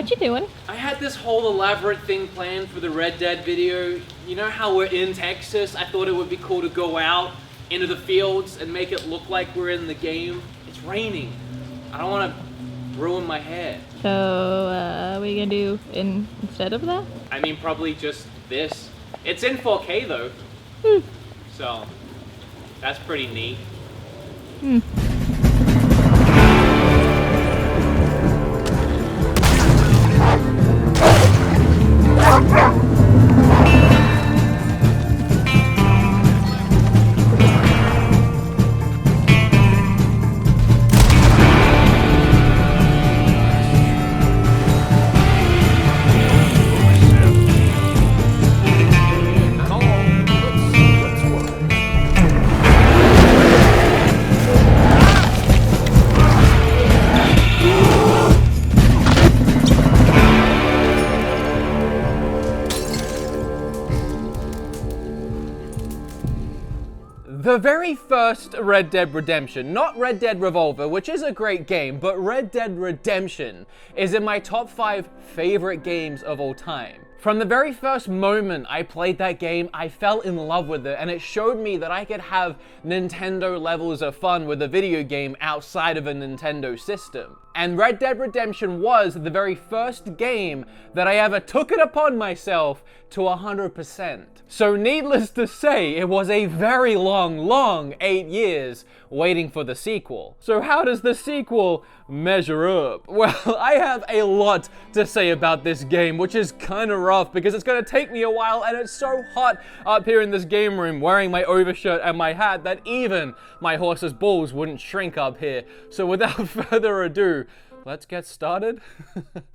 What you doing? I had this whole elaborate thing planned for the Red Dead video. You know how we're in Texas? I thought it would be cool to go out into the fields and make it look like we're in the game. It's raining. I don't want to ruin my hair. So, what are you gonna do instead of that? I mean, probably just this. It's in 4K though. So, that's pretty neat. The very first Red Dead Redemption, not Red Dead Revolver, which is a great game, but Red Dead Redemption is in my top 5 favorite games of all time. From the very first moment I played that game, I fell in love with it, and it showed me that I could have Nintendo levels of fun with a video game outside of a Nintendo system. And Red Dead Redemption was the very first game that I ever took it upon myself to 100%. So needless to say, it was a very long 8 years waiting for the sequel. So how does the sequel measure up? Well, I have a lot to say about this game, which is kind of rough because it's going to take me a while, and it's so hot up here in this game room wearing my overshirt and my hat that even my horse's balls wouldn't shrink up here. So without further ado, let's get started.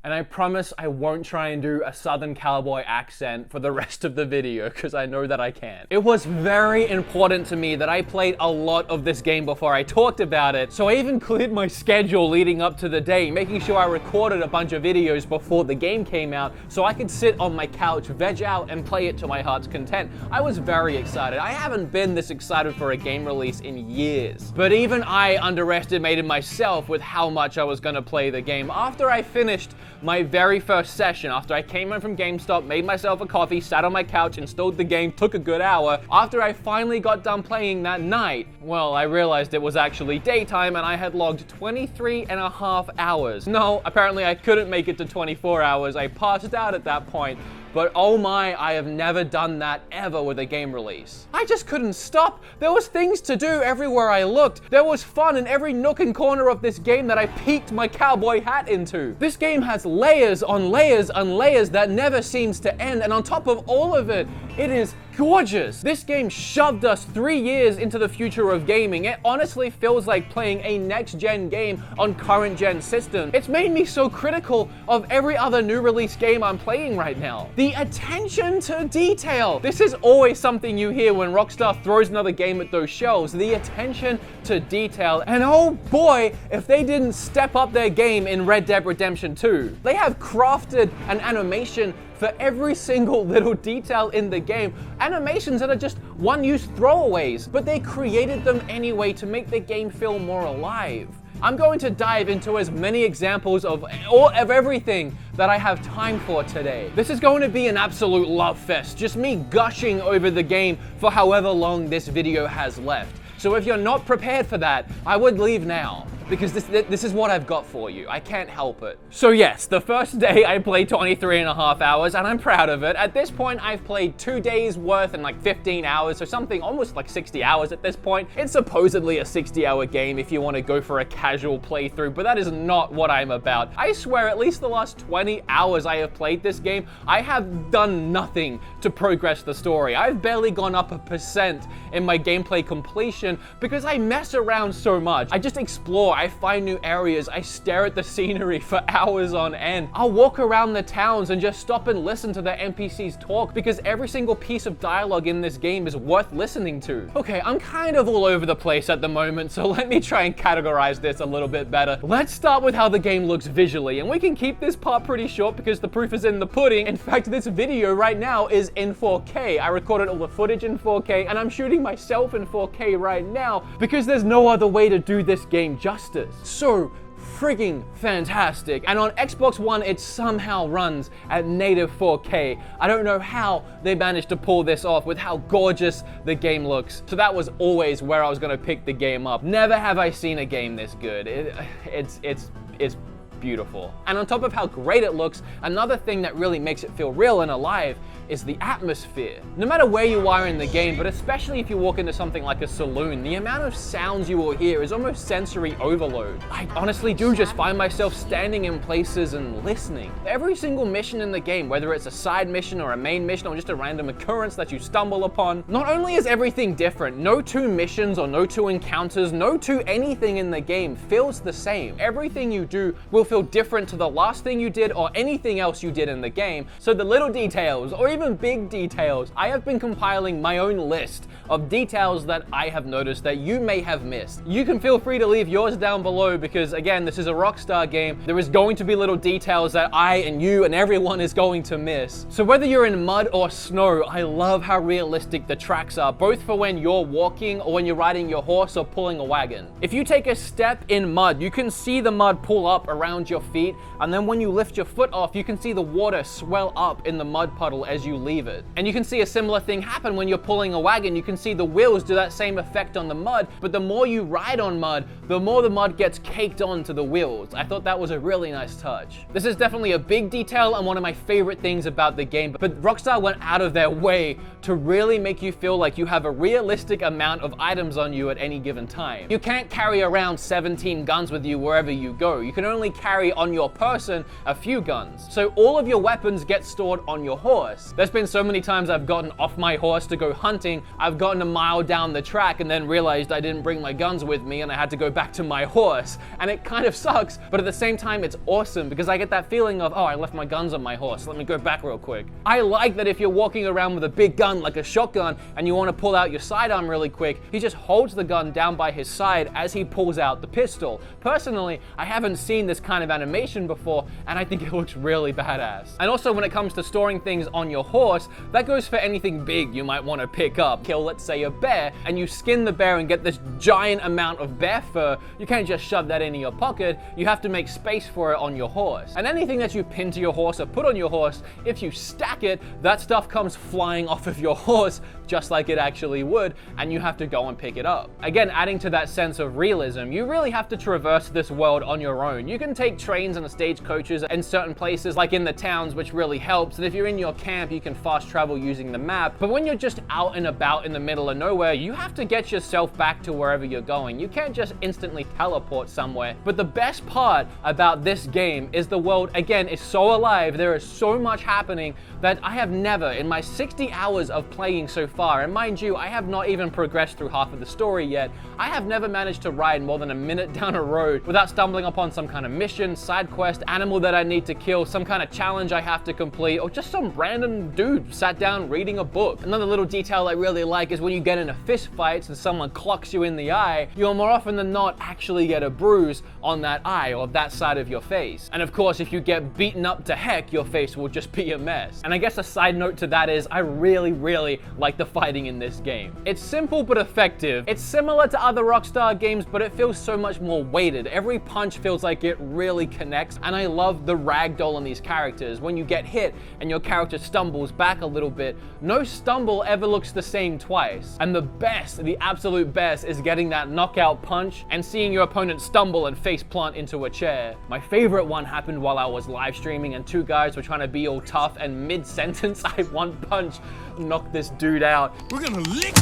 And I promise I won't try and do a Southern cowboy accent for the rest of the video, because I know that I can't. It was very important to me that I played a lot of this game before I talked about it, so I even cleared my schedule leading up to the day, making sure I recorded a bunch of videos before the game came out, so I could sit on my couch, veg out, and play it to my heart's content. I was very excited. I haven't been this excited for a game release in years. But even I underestimated myself with how much I was gonna play the game. After I finished my very first session, after I came in from GameStop, made myself a coffee, sat on my couch, installed the game, took a good hour, after I finally got done playing that night, well, I realized it was actually daytime and I had logged 23.5 hours. No, apparently I couldn't make it to 24 hours. I passed out at that point. But oh my, I have never done that ever with a game release. I just couldn't stop. There was things to do everywhere I looked. There was fun in every nook and corner of this game that I peeked my cowboy hat into. This game has layers on layers on layers that never seems to end, and on top of all of it, it is gorgeous. This game shoved us 3 years into the future of gaming. It honestly feels like playing a next-gen game on current-gen systems. It's made me so critical of every other new release game I'm playing right now. The attention to detail. This is always something you hear when Rockstar throws another game at those shelves. The attention to detail. And oh boy, if they didn't step up their game in Red Dead Redemption 2. They have crafted an animation for every single little detail in the game. Animations that are just one-use throwaways, but they created them anyway to make the game feel more alive. I'm going to dive into as many examples of everything that I have time for today. This is going to be an absolute love fest, just me gushing over the game for however long this video has left. So if you're not prepared for that, I would leave now, because this is what I've got for you. I can't help it. So yes, the first day I played 23.5 hours, and I'm proud of it. At this point, I've played 2 days worth in like 15 hours, so something almost like 60 hours at this point. It's supposedly a 60-hour game if you want to go for a casual playthrough, but that is not what I'm about. I swear, at least the last 20 hours I have played this game, I have done nothing to progress the story. I've barely gone up 1% in my gameplay completion because I mess around so much. I just explore, I find new areas, I stare at the scenery for hours on end. I'll walk around the towns and just stop and listen to the NPCs talk because every single piece of dialogue in this game is worth listening to. Okay, I'm kind of all over the place at the moment, so let me try and categorize this a little bit better. Let's start with how the game looks visually, and we can keep this part pretty short because the proof is in the pudding. In fact, this video right now is in 4K. I recorded all the footage in 4K, and I'm shooting myself in 4K right now because there's no other way to do this game justice. So frigging fantastic. And on Xbox One, it somehow runs at native 4K. I don't know how they managed to pull this off with how gorgeous the game looks. So that was always where I was gonna pick the game up. Never have I seen a game this good. It's beautiful. And on top of how great it looks, another thing that really makes it feel real and alive is the atmosphere. No matter where you are in the game, but especially if you walk into something like a saloon, the amount of sounds you will hear is almost sensory overload. I honestly do just find myself standing in places and listening. Every single mission in the game, whether it's a side mission or a main mission or just a random occurrence that you stumble upon, not only is everything different, no two missions or no two encounters, no two anything in the game feels the same. Everything you do will feel different to the last thing you did or anything else you did in the game. So the little details, or even big details, I have been compiling my own list of details that I have noticed that you may have missed. You can feel free to leave yours down below because, again, this is a Rockstar game. There is going to be little details that I and you and everyone is going to miss. So whether you're in mud or snow, I love how realistic the tracks are, both for when you're walking or when you're riding your horse or pulling a wagon. If you take a step in mud, you can see the mud pull up around your feet, and then when you lift your foot off, you can see the water swell up in the mud puddle as you leave it. And you can see a similar thing happen when you're pulling a wagon. You can see the wheels do that same effect on the mud, but the more you ride on mud, the more the mud gets caked onto the wheels. I thought that was a really nice touch. This is definitely a big detail and one of my favorite things about the game, but Rockstar went out of their way to really make you feel like you have a realistic amount of items on you at any given time. You can't carry around 17 guns with you wherever you go. You can only carry on your person a few guns. So all of your weapons get stored on your horse. There's been so many times I've gotten off my horse to go hunting, I've gotten a mile down the track and then realized I didn't bring my guns with me and I had to go back to my horse. And it kind of sucks, but at the same time it's awesome because I get that feeling of, oh, I left my guns on my horse, let me go back real quick. I like that if you're walking around with a big gun like a shotgun and you want to pull out your sidearm really quick, he just holds the gun down by his side as he pulls out the pistol. Personally, I haven't seen this kind of animation before and I think it looks really badass. And also when it comes to storing things on your horse, that goes for anything big you might want to pick up. Kill, let's say, a bear, and you skin the bear and get this giant amount of bear fur. You can't just shove that into your pocket. You have to make space for it on your horse. And anything that you pin to your horse or put on your horse, if you stack it, that stuff comes flying off of your horse just like it actually would, and you have to go and pick it up. Again, adding to that sense of realism, you really have to traverse this world on your own. You can take trains and stagecoaches in certain places, like in the towns, which really helps. And if you're in your camp, you can fast travel using the map. But when you're just out and about in the middle of nowhere, you have to get yourself back to wherever you're going. You can't just instantly teleport somewhere. But the best part about this game is the world, again, is so alive. There is so much happening that I have never, in my 60 hours of playing so far, and mind you, I have not even progressed through half of the story yet, I have never managed to ride more than a minute down a road without stumbling upon some kind of mission, side quest, animal that I need to kill, some kind of challenge I have to complete, or just some random dude sat down reading a book. Another little detail I really like is when you get in a fist fight and someone clocks you in the eye, you'll more often than not actually get a bruise on that eye or that side of your face. And of course, if you get beaten up to heck, your face will just be a mess. And I guess a side note to that is I really like the fighting in this game. It's simple but effective. It's similar to other Rockstar games, but it feels so much more weighted. Every punch feels like it really connects, and I love the ragdoll on these characters. When you get hit and your character stumbles back a little bit, no stumble ever looks the same twice. And the best, the absolute best, is getting that knockout punch and seeing your opponent stumble and face plant into a chair. My favorite one happened while I was live streaming and two guys were trying to be all tough, and mid-sentence I one punch knocked this dude out. We're gonna lick.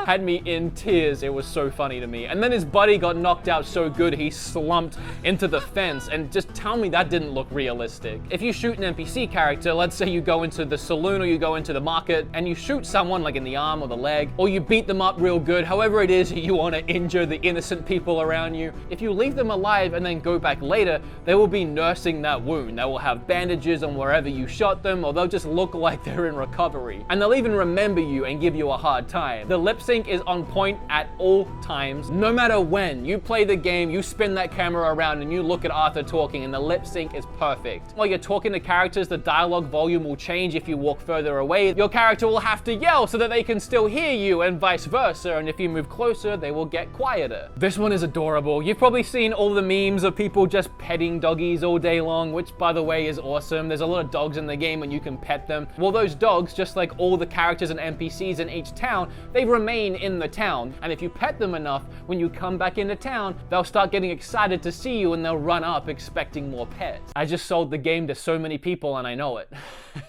Had me in tears. It was so funny to me. And then his buddy got knocked out so good he slumped into the fence, and just tell me that didn't look realistic. If you shoot an NPC character, let's say you go into the saloon or you go into the market and you shoot someone like in the arm or the leg, or you beat them up real good, however it is you want to injure the innocent people around you, if you leave them alive and then go back later, they will be nursing that wound. They will have bandages on wherever you shot them, or they'll just look like they're in recovery. And they'll even remember you and give you a hard time. The lip sync sync is on point at all times. No matter when you play the game, you spin that camera around and you look at Arthur talking and the lip sync is perfect. While you're talking to characters, the dialogue volume will change if you walk further away. Your character will have to yell so that they can still hear you, and vice versa, and if you move closer, they will get quieter. This one is adorable. You've probably seen all the memes of people just petting doggies all day long, which by the way is awesome. There's a lot of dogs in the game and you can pet them. Well, those dogs, just like all the characters and NPCs in each town, they remain in the town, and if you pet them enough, when you come back into town, they'll start getting excited to see you and they'll run up expecting more pets. I just sold the game to so many people and I know it.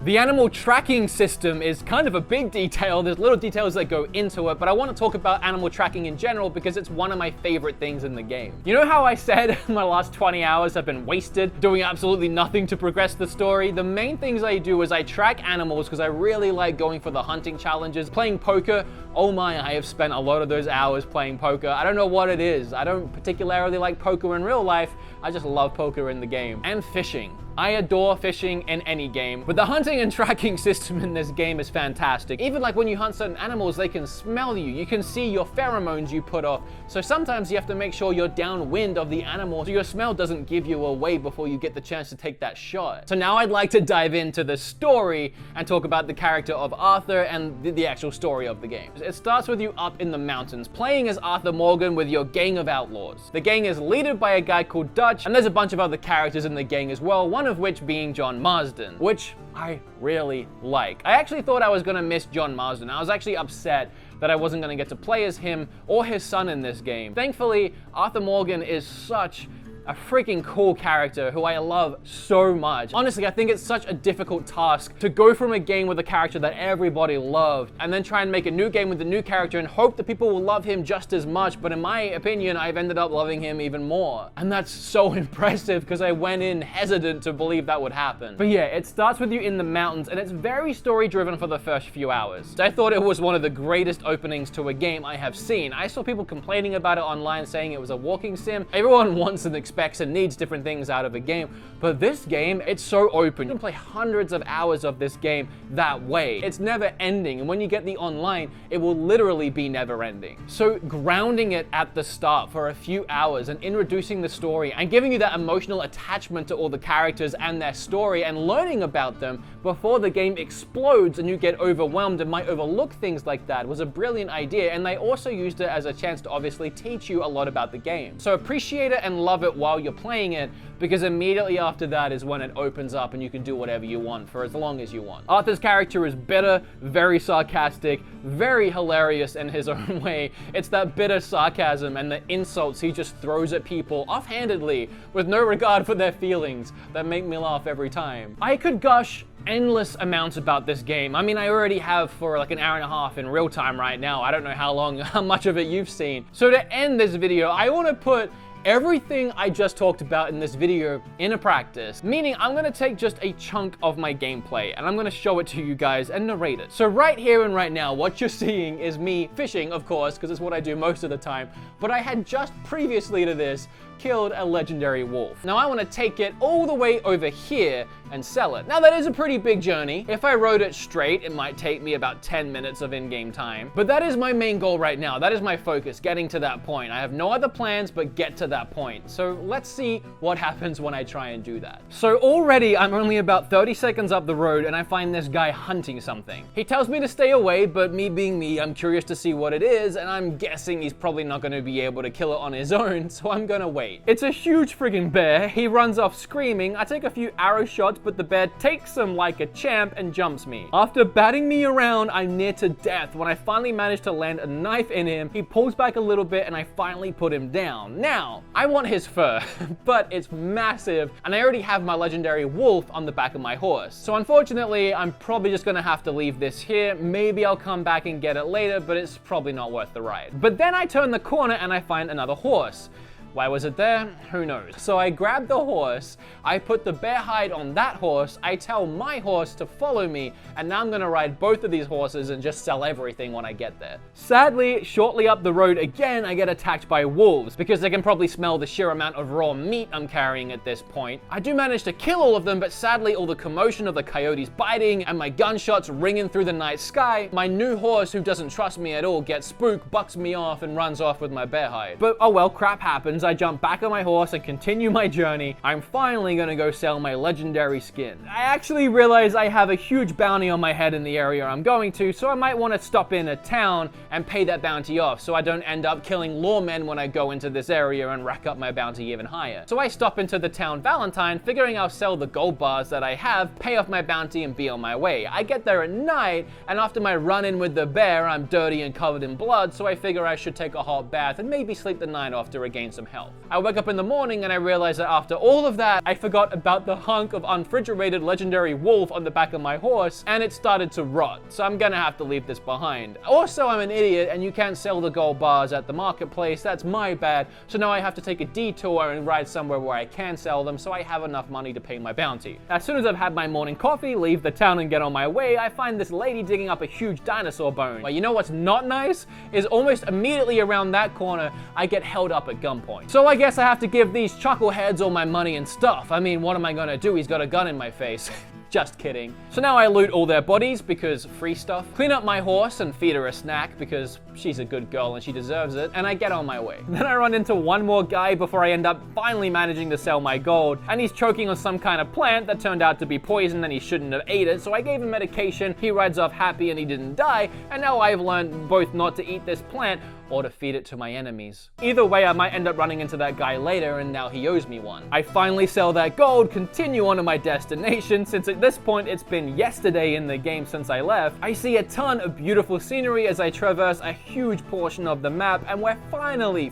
The animal tracking system is kind of a big detail. There's little details that go into it, but I want to talk about animal tracking in general because it's one of my favorite things in the game. You know how I said my last 20 hours have been wasted doing absolutely nothing to progress the story? The main things I do is I track animals because I really like going for the hunting challenges. Playing poker, oh my, I have spent a lot of those hours playing poker. I don't know what it is. I don't particularly like poker in real life. I just love poker in the game. And fishing. I adore fishing in any game, but the hunting and tracking system in this game is fantastic. Even like when you hunt certain animals, they can smell you. You can see your pheromones you put off. So sometimes you have to make sure you're downwind of the animal so your smell doesn't give you away before you get the chance to take that shot. So now I'd like to dive into the story and talk about the character of Arthur and the actual story of the game. It starts with you up in the mountains, playing as Arthur Morgan with your gang of outlaws. The gang is led by a guy called Dutch, and there's a bunch of other characters in the gang as well, one of which being John Marsden, which I really like. I actually thought I was gonna miss John Marsden. I was actually upset that I wasn't gonna get to play as him or his son in this game. Thankfully, Arthur Morgan is such a freaking cool character who I love so much. Honestly, I think it's such a difficult task to go from a game with a character that everybody loved and then try and make a new game with a new character and hope that people will love him just as much. But in my opinion, I've ended up loving him even more. And that's so impressive because I went in hesitant to believe that would happen. But yeah, it starts with you in the mountains and it's very story driven for the first few hours. I thought it was one of the greatest openings to a game I have seen. I saw people complaining about it online saying it was a walking sim. Everyone wants and expects and needs different things out of a game, but this game, it's so open. You can play hundreds of hours of this game that way. It's never ending, and when you get the online, it will literally be never ending. So grounding it at the start for a few hours and introducing the story and giving you that emotional attachment to all the characters and their story and learning about them before the game explodes and you get overwhelmed and might overlook things like that was a brilliant idea, and they also used it as a chance to obviously teach you a lot about the game. So appreciate it and love it while you're playing it, because immediately after that is when it opens up and you can do whatever you want for as long as you want. Arthur's character is bitter, very sarcastic, very hilarious in his own way. It's that bitter sarcasm and the insults he just throws at people offhandedly with no regard for their feelings that make me laugh every time. I could gush endless amounts about this game. I mean, I already have for like an hour and a half in real time right now. I don't know how much of it you've seen. So to end this video, I want to put everything I just talked about in this video into practice, meaning I'm gonna take just a chunk of my gameplay and I'm gonna show it to you guys and narrate it. So right here and right now, what you're seeing is me fishing, of course, because it's what I do most of the time, but I had just previously to this killed a legendary wolf. Now I want to take it all the way over here and sell it. Now that is a pretty big journey. If I rode it straight, it might take me about 10 minutes of in-game time. But that is my main goal right now. That is my focus, getting to that point. I have no other plans but get to that point. So let's see what happens when I try and do that. So already I'm only about 30 seconds up the road and I find this guy hunting something. He tells me to stay away, but me being me, I'm curious to see what it is, and I'm guessing he's probably not going to be able to kill it on his own, so I'm gonna wait. It's a huge friggin' bear. He runs off screaming. I take a few arrow shots, but the bear takes them like a champ and jumps me. After batting me around, I'm near to death. When I finally manage to land a knife in him, he pulls back a little bit and I finally put him down. Now, I want his fur, but it's massive and I already have my legendary wolf on the back of my horse. So unfortunately, I'm probably just gonna have to leave this here. Maybe I'll come back and get it later, but it's probably not worth the ride. But then I turn the corner and I find another horse. Why was it there? Who knows? So I grab the horse, I put the bear hide on that horse, I tell my horse to follow me, and now I'm gonna ride both of these horses and just sell everything when I get there. Sadly, shortly up the road again, I get attacked by wolves because they can probably smell the sheer amount of raw meat I'm carrying at this point. I do manage to kill all of them, but sadly all the commotion of the coyotes biting and my gunshots ringing through the night sky, my new horse, who doesn't trust me at all, gets spooked, bucks me off, and runs off with my bear hide. But oh well, crap happens. I jump back on my horse and continue my journey. I'm finally gonna go sell my legendary skin. I actually realize I have a huge bounty on my head in the area I'm going to, so I might want to stop in a town and pay that bounty off so I don't end up killing lawmen when I go into this area and rack up my bounty even higher. So I stop into the town Valentine, figuring I'll sell the gold bars that I have, pay off my bounty, and be on my way. I get there at night, and after my run-in with the bear, I'm dirty and covered in blood, so I figure I should take a hot bath and maybe sleep the night off to regain some health. I wake up in the morning and I realize that after all of that, I forgot about the hunk of unrefrigerated legendary wolf on the back of my horse, and it started to rot, so I'm gonna have to leave this behind. Also, I'm an idiot and you can't sell the gold bars at the marketplace. That's my bad. So now I have to take a detour and ride somewhere where I can sell them so I have enough money to pay my bounty. As soon as I've had my morning coffee, leave the town and get on my way, I find this lady digging up a huge dinosaur bone. But you know what's not nice? Is almost immediately around that corner, I get held up at gunpoint. So I guess I have to give these chuckleheads all my money and stuff. I mean, what am I gonna do? He's got a gun in my face. Just kidding. So now I loot all their bodies because free stuff, clean up my horse and feed her a snack because she's a good girl and she deserves it, and I get on my way. Then I run into one more guy before I end up finally managing to sell my gold, and he's choking on some kind of plant that turned out to be poison and he shouldn't have ate it, so I gave him medication, he rides off happy and he didn't die, and now I've learned both not to eat this plant or to feed it to my enemies. Either way, I might end up running into that guy later and now he owes me one. I finally sell that gold, continue on to my destination. Since at this point it's been yesterday in the game since I left, I see a ton of beautiful scenery as I traverse a huge portion of the map, and we're finally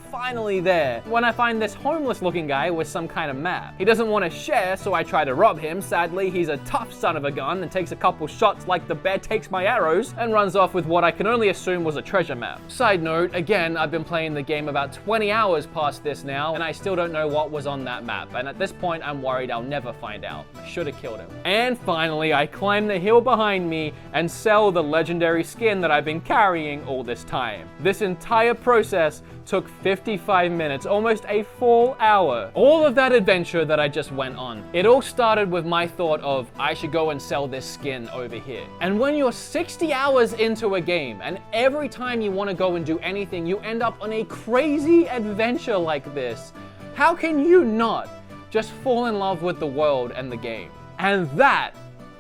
there when I find this homeless looking guy with some kind of map. He doesn't want to share, so I try to rob him. Sadly, he's a tough son of a gun and takes a couple shots like the bear takes my arrows and runs off with what I can only assume was a treasure map. Side note, again, I've been playing the game about 20 hours past this now, and I still don't know what was on that map, and at this point I'm worried I'll never find out. I should have killed him. And finally, I climb the hill behind me and sell the legendary skin that I've been carrying all this time. This entire process took 55 minutes, almost a full hour. All of that adventure that I just went on, it all started with my thought of, I should go and sell this skin over here. And when you're 60 hours into a game, and every time you want to go and do anything, you end up on a crazy adventure like this, how can you not just fall in love with the world and the game? And that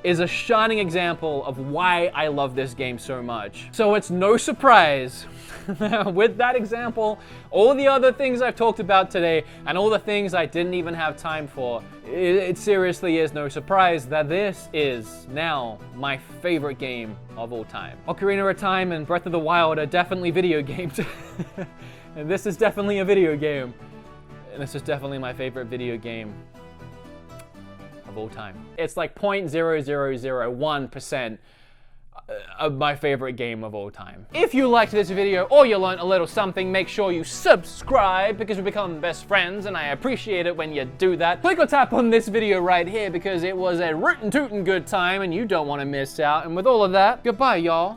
is a shining example of why I love this game so much. So it's no surprise with that example, all the other things I've talked about today, and all the things I didn't even have time for, it seriously is no surprise that this is now my favorite game of all time. Ocarina of Time and Breath of the Wild are definitely video games. And this is definitely a video game. And this is definitely my favorite video game of all time. It's like 0.0001% of my favorite game of all time. If you liked this video or you learned a little something, make sure you subscribe because we become best friends and I appreciate it when you do that. Click or tap on this video right here because it was a rootin' tootin' good time and you don't want to miss out. And with all of that, goodbye y'all.